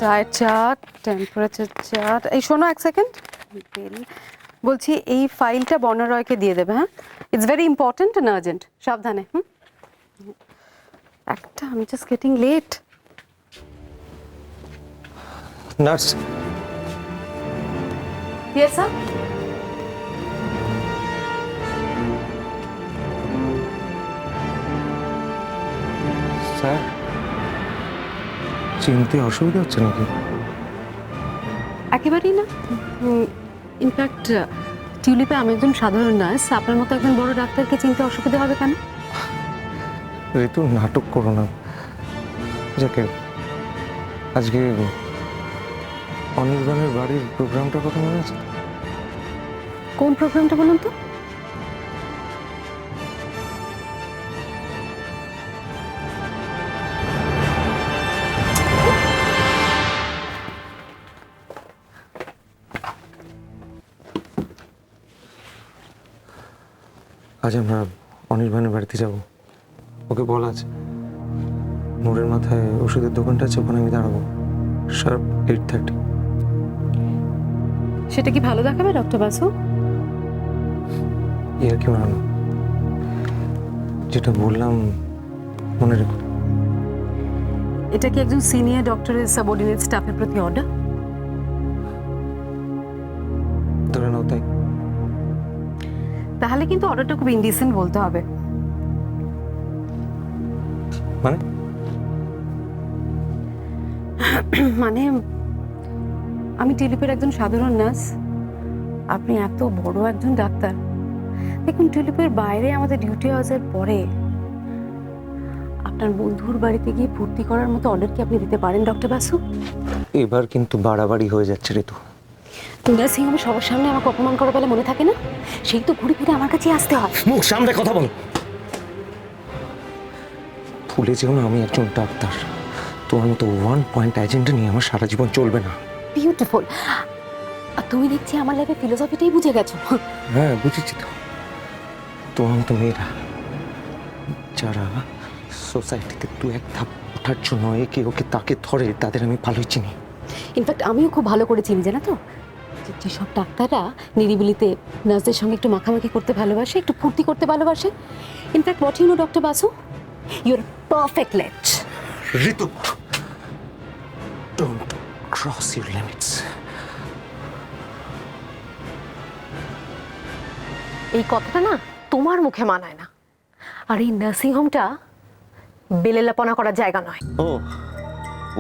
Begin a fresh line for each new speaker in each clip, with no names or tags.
Diet chart, temperature chart. এই শোনো এক সেকেন্ড, বলছি এই ফাইলটা বর্ণরয়কে দিয়ে দেবে। হ্যাঁ, it's very important and urgent. সাবধানে। একটা আমি just getting late.
Nurse,
yes sir.
Sir চিনতে অসুবিধা হচ্ছে নাকি?
একেবারেই না। ইনফ্যাক্ট টিউলিপে আমি একজন সাধারণ নার্স, আপনার মতো একজন বড় ডাক্তারকে চিনতে অসুবিধা হবে কেন?
ঋতু নাটক করো না। যাকে আজকে অনির্বাণের বাড়ির প্রোগ্রামটার কথা মনে আছে?
কোন প্রোগ্রামটা বলুন তো?
আজ আমরা অনির্বাণের বাড়িতে যাব। ওকে বলা আছে মোড়ের মাথায় ওষুধের দোকানটা আছে, ওখানে আমি দাঁড়াবো শার্প 8:30।
সেটা কি ভালো দেখাবে ডক্টর বাসু?
আর কি মানানো, যেটা বললাম মনে রেখো।
এটা কি একজন সিনিয়র ডক্টরের সাবঅর্ডিনেট স্টাফের প্রতি অর্ডার?
ধরে নাও তাই।
তাহলে কিন্তু অর্ডারটা খুব ইনডিসেন্ট বলতে হবে।
মানে
মানে আমি টিউলিপের একজন সাধারণ নার্স, আপনি এত বড় একজন ডাক্তার। দেখুন, টিউলিপের বাইরে আমাদের ডিউটি আওয়ার্সের পরে আপনার বন্ধুর বাড়িতে গিয়ে ভর্তি করার মতো অর্ডার কি আপনি দিতে পারেন ডক্টর বাসু?
এবার কিন্তু বাড়াবাড়ি হয়ে যাচ্ছে ঋতু।
নার্সিং হোমে সবার সামনে আমাকে অপমান করা বলে মনে থাকে না? সেই তো ঘুরে ফিরে আমার কাছে আসতে হয়।
মুখ সামনে কথা বল। ভুলে যেও না আমি একজন ডাক্তার। তোমার মতো 1 পয়েন্ট এজেন্ডা নিয়ে আমার সারা জীবন চলবে না।
বিউটিফুল। আর তুমি দেখছি আমার লাইফে ফিলোসফিটাই বুঝে গেছো।
হ্যাঁ বুঝেছি তো। তোমার মতো মেয়েরা যারা সোসাইটিতে দু এক ধাপ ওঠার জন্য একে ওকে তাকে ধরে, তাদের আমি ভালোই চিনি।
ইনফ্যাক্ট আমিও খুব ভালো করে চিনি, জানো তো, যেসব ডাক্তাররা নিরিবিলিতে নার্সদের সঙ্গে একটু মাখামাখি করতে ভালোবাসে, একটু ফুর্তি করতে ভালোবাসে। In fact what you know doctor Basu, your perfect late.
Ritu, don't cross your limits.
এই কথাটা না তোমার মুখে মানায় না। আর এই নার্সিং হোমটা বেলেলাপনা করার জায়গা নয়।
ও,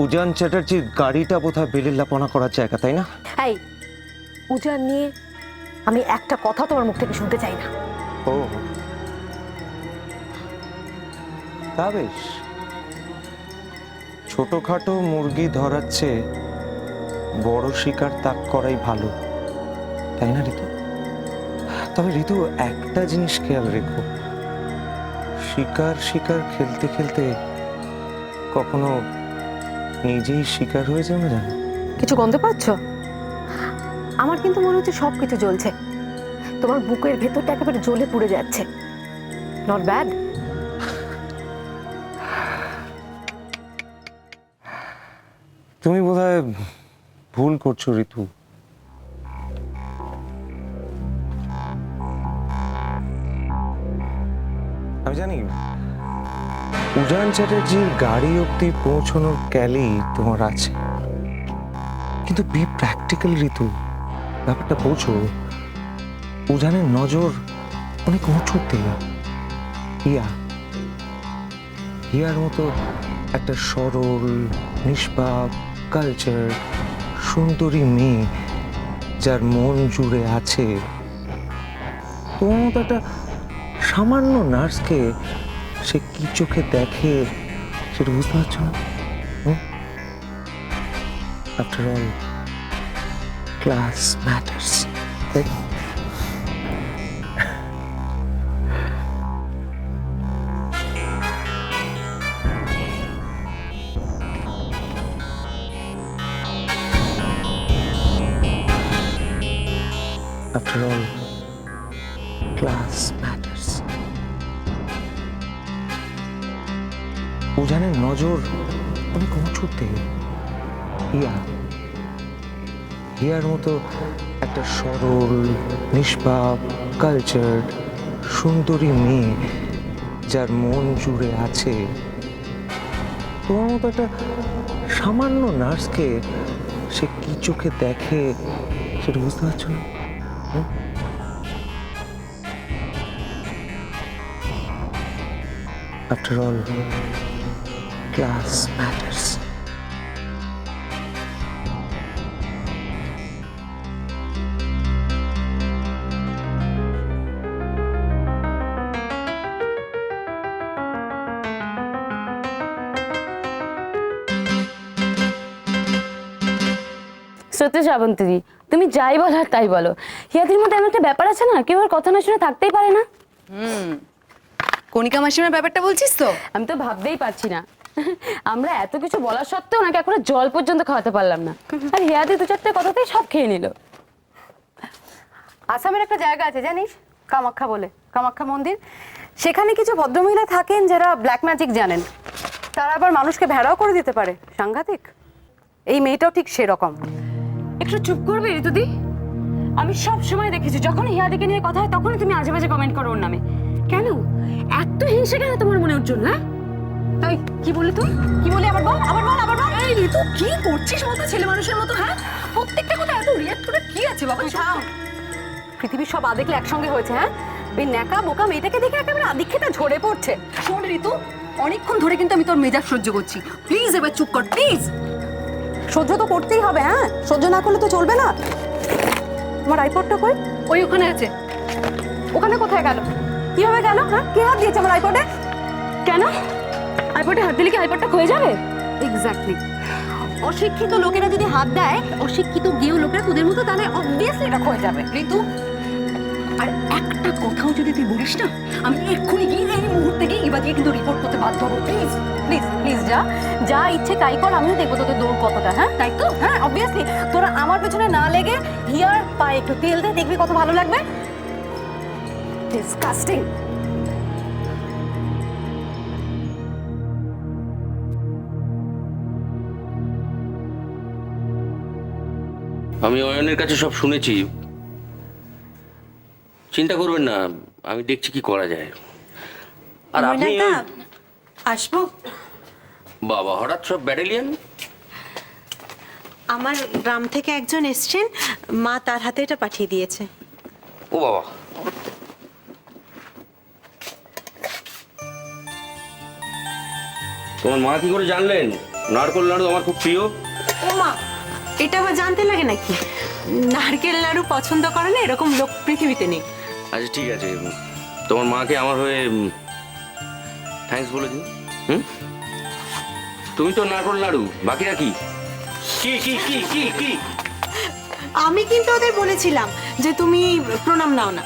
উজান চ্যাটার্জির গাড়িটা বোধহয় বেলিল্লাপনা করার জায়গা, তাই না?
এই উজান নিয়ে আমি একটা কথা তোমার মুখ থেকে শুনতে চাই না।
ও তা বেশ। ছোটখাটো মুরগি ধরাচ্ছে বড় শিকার তাক করাই ভালো, তাই না ঋতু? তবে ঋতু একটা জিনিস খেয়াল রেখো, শিকার শিকার খেলতে খেলতে কখনো নিজেই শিকার হয়ে যাবে না, জানো?
কিছু গন্ধ পাচ্ছ? আমার কিন্তু মনে হচ্ছে সব কিছু জ্বলছে। তোমার বুকের ভেতরটা একেবারে জ্বলে পুড়ে যাচ্ছে। Not bad.
তুমি বোধহয় ভুল করছো ঋতু। আমি জানি উজান চ্যাটার্জির গাড়ি অব্দি পৌঁছানোর ক্যালি তোমার আছে, কিন্তু বি প্র্যাকটিক্যাল ঋতু। ব্যাপারটা বোঝো, উজানের নজর অনেক উঁচুতে। হিয়ার মতো একটা সরল নিষ্পাপ কালচার সুন্দরী মেয়ে যার মন জুড়ে আছে, তোমার মতো একটা সামান্য নার্সকে সে কি চোখে দেখে সেটা বুঝতে পারছো না? After all class matters. After all, class matters. উজানের নজর অনেক উঁচুতে। হিয়ার মতো একটা সরল, নিষ্পাপ, কালচার, সুন্দরী মেয়ে যার মন জুড়ে আছে, তোমার মতো একটা সামান্য নার্সকে সে কি চোখে দেখে সেটা বুঝতে পারছো না? After all, class matters.
সত্যি শ্রাবন্তী, তুমি যাই বলো আর তাই বলো, হিয়াদির মধ্যে এমন একটা ব্যাপার আছে না, কেউ আর কথা না শুনে থাকতেই পারে না।
কণিকা মাসিমার ব্যাপারটা বলছিস তো?
আমি তো ভাবতেই পারছি না, আমরা এত কিছু বলা সত্ত্বেও নাকি এখন জল পর্যন্ত খাওয়াতে পারলাম না, আর হিয়াদি দু চারটে কথাতেই সব খেয়ে নিল।
আসামের একটা জায়গা আছে জানিস, কামাখ্যা বলে, কামাখ্যা মন্দির। সেখানে কিছু ভদ্রমহিলা থাকেন যারা ব্ল্যাক ম্যাজিক জানেন, তারা আবার মানুষকে ভেড়াও করে দিতে পারে। সাংঘাতিক। এই মেয়েটাও ঠিক সেরকম।
একটু চুপ করবে ঋতুদি? আমি সব সময় দেখেছি যখন হিয়াদিকে নিয়ে কথা হয় তখনই তুমি আজে বাজে কমেন্ট করো ওর নামে। কেন এত হিংসে কেন তোমার মনে ওর জন্য? হ্যাঁ,
তাই কি বললি তুই? কি বলি? আবার বল, আবার বল, আবার বল।
এই ঋতু, কি করছিস মতো ছেলে মানুষের মতো? হ্যাঁ, প্রত্যেকটা কথা এত রিয়াক্ট করে কি আছে বাবা?
থাম। পৃথিবীর সব আদিকলে একসঙ্গে হয়েছে। হ্যাঁ, এই ন্যাকা বোকা মেয়েটাকে দেখে একেবারে আদিক্ষেতা ঝরে পড়ছে।
শোন ঋতু, অনেকক্ষণ ধরে কিন্তু আমি তোর মেজাজ সহ্য করছি, প্লিজ এবার চুপ কর প্লিজ।
সহ্য তো করতেই হবে। হ্যাঁ, সহ্য না করলে তো চলবে না। তোমার আইপডটা কই?
ওই ওখানে আছে।
ওখানে কোথায় গেল? কিভাবে গেল? হ্যাঁ, কে হাত দিয়েছে আমার আইপডে?
কেন আইপডে হাত দিলে কি আইপডটা ক্ষয়ে যাবে?
এক্স্যাক্টলি। অশিক্ষিত লোকেরা যদি হাত দেয় অশিক্ষিত গেও লোকেরা তোদের মতো, তাহলে অবভিয়াসলি এটা হয়ে যাবে।
ঋতু, আর একটা কথাও যদি তুই বলিস না, আমি এক্ষুনি গিয়ে এই মুহূর্তে গিয়ে এবার দিয়ে কিন্তু রিপোর্ট করতে বাধ্য হবো। প্লিজ
প্লিজ প্লিজ যা, যা ইচ্ছে তাই কর। আমিও দেখবো তোদের দৌড় কতটা। হ্যাঁ, তাই তো? হ্যাঁ, অবভিয়াসলি। তোরা আমার পেছনে না লেগে হিয়ার পায়ে একটু তেল দে, দেখবি কত ভালো লাগবে। ডিসকাস্টিং।
আমি অয়নের কাছে সব শুনেছি, চিন্তা করবেন না, আমি দেখছি কি করা যায়। আর আপনি
আসবো?
বাবা, হঠাৎ সব ব্যাটালিয়ন?
আমার গ্রাম থেকে একজন এসছেন, মা তার হাতে এটা পাঠিয়ে দিয়েছে।
ও বাবা, তোমার মা কি করে জানলেন? নারকোল নাড়ু আমার খুব প্রিয়।
ও মা, এটা আবার জানতে লাগে নাকি? নারকেল নাড়ু পছন্দ করে না এরকম লোক পৃথিবীতে নেই।
আচ্ছা ঠিক আছে, তোমার মাকে আমার হয়ে থ্যাঙ্কস বলে দিন। তুমি তো নারকোল নাড়ু, বাকিরা কি? কি কি কি কি কি?
আমি কিন্তু ওদের বলেছিলাম যে তুমি প্রণাম নাও না।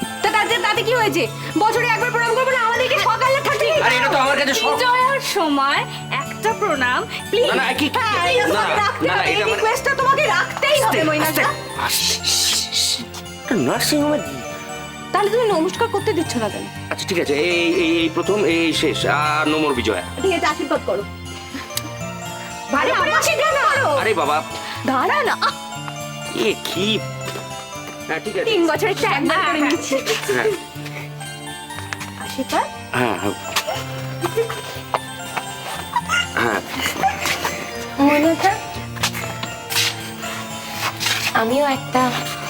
তাতে কি হয়েছে? বছরে একবার প্রণাম করবো না? আমাদেরকে সকালে থাকি।
আরে এটা তো আমার কাছে সব।
জয়ার সময় একটা প্রণাম প্লিজ।
না না, কি কি? না না, এটা মানে
রিকোয়েস্টটা তোমাকে রাখতেই হবে মইনাদা।
নার্সিং হোমে।
তাহলে তুমি নমস্কার করতে দিচ্ছ না কেন?
আচ্ছা ঠিক আছে, এই এই এই প্রথম, এই শেষ, আর নম্বর বিজয়।
ঠিক আছে, আশীর্বাদ করো।
ভারী আশীর্বাদ করো।
আরে বাবা,
দাঁড়া না,
এ কি? হ্যাঁ ঠিক আছে।
3 বছরের একটা একবার করে নিচ্ছি।
হ্যাঁ
আশীর্বাদ।
হ্যাঁ হ্যাঁ হ্যাঁ।
মনিকা, আমিও একটা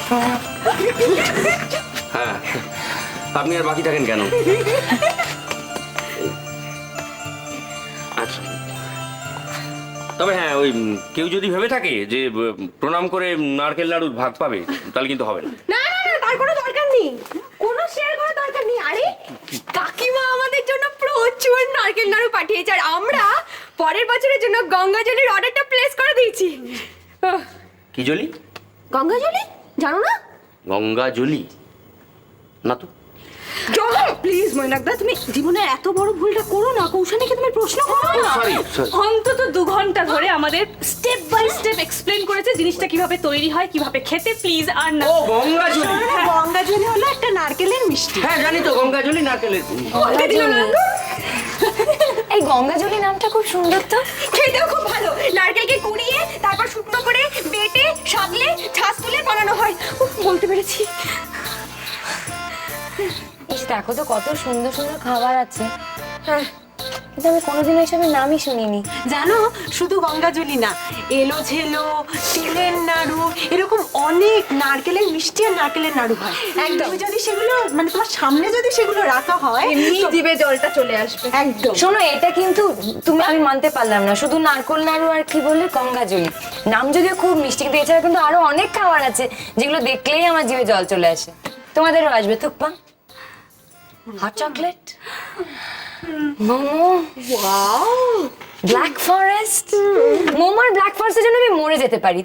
প্রণাম।
হ্যাঁ, আপনি আর বাকি থাকেন কেন? আচ্ছা, তবে হ্যাঁ, ওই কেউ যদি ভেবে থাকে যে প্রণাম করে নারকেল নাড়ুর ভাগ পাবে, তাহলে কিন্তু হবে না।
না না না, তার কোনো দরকার নেই, কোনো শেয়ার করার দরকার নেই। আরে কাকিমা আমাদের জন্য প্রচুর নারকেল নাড়ু পাঠিয়েছে, আর আমরা পরের বছরের জন্য গঙ্গা জলের অর্ডারটা প্লেস করে দিয়েছি।
কি জলি?
গঙ্গা জলি জানো না?
গঙ্গা জলি না তো।
প্লিজ মৈনাকদা, তুমি জীবনে এত বড় ভুলটা করো না। কৌশানীকে তুমি প্রশ্ন করো না।
সরি।
অন্তত 2 ঘন্টা ধরে আমাদের স্টেপ বাই স্টেপ এক্সপ্লেন করেছে জিনিসটা কিভাবে তৈরি হয়, কিভাবে খেতে। প্লিজ আর না।
ও গঙ্গা জলি।
গঙ্গা জলি হলো একটা নারকেলের মিষ্টি।
হ্যাঁ জানি তো, গঙ্গা জলি নারকেলের।
এই গঙ্গাজলি নামটা খুব সুন্দর তো।
খেতেও খুব ভালো। নারকেলকে কুড়িয়ে তারপর শুকনো করে বলতে পেরেছি।
ইস, দেখো তো কত সুন্দর সুন্দর খাবার আছে। হ্যাঁ, কিন্তু আমি কোনোদিনও এসবের নামই শুনিনি।
জানো, শুধু গঙ্গাজলি না, এলো ঝেলো, তিলের নাড়ু, এরকম অনেক নারকেলের মিষ্টি আর নারকেলের নাড়ু হয়। একদম যদি সেগুলো মানে তোমার সামনে যদি সেগুলো রাখা হয়,
এমনি জিভে জলটা চলে আসবে।
একদম।
শোনো, এটা কিন্তু আমি মানতে পারলাম না, শুধু নারকোল নাড়ু আর কি বললে গঙ্গাজলি, নাম যদিও খুব মিষ্টি, কিন্তু এছাড়া কিন্তু আরো অনেক খাবার আছে যেগুলো দেখলেই আমার জিভে জল চলে আসে। তোমাদেরও আসবে thukpa? Hot chocolate, momo, black forest. Momo আর ব্ল্যাক ফরেস্টের জন্য আমি মরে যেতে পারি।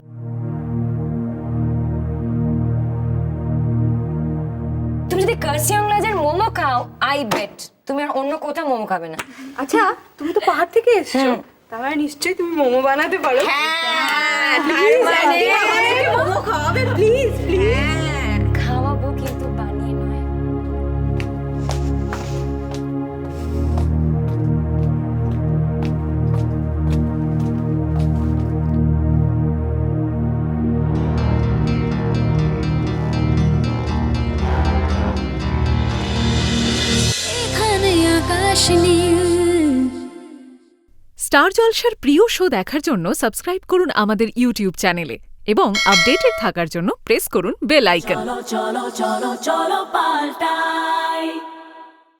তুমি যদি কার্সিয়াংলাজের মোমো খাও, আই বেট তুমি আর অন্য কোথাও মোমো খাবে না।
আচ্ছা, তুমি তো পাহাড় থেকে এসেছো, তাহলে নিশ্চয়ই তুমি মোমো বানাতে পারো। মোমো খাওয়াবে প্লিজ প্লিজ।
খাওয়াবো, কিন্তু বানিয়ে নয়।
স্টার জলসার প্রিয় শো দেখার জন্য সাবস্ক্রাইব করুন আমাদের ইউটিউব চ্যানেলে এবং আপডেটেড থাকার জন্য প্রেস করুন বেল আইকন।
চলো চলো চলো চলো পাল্টাই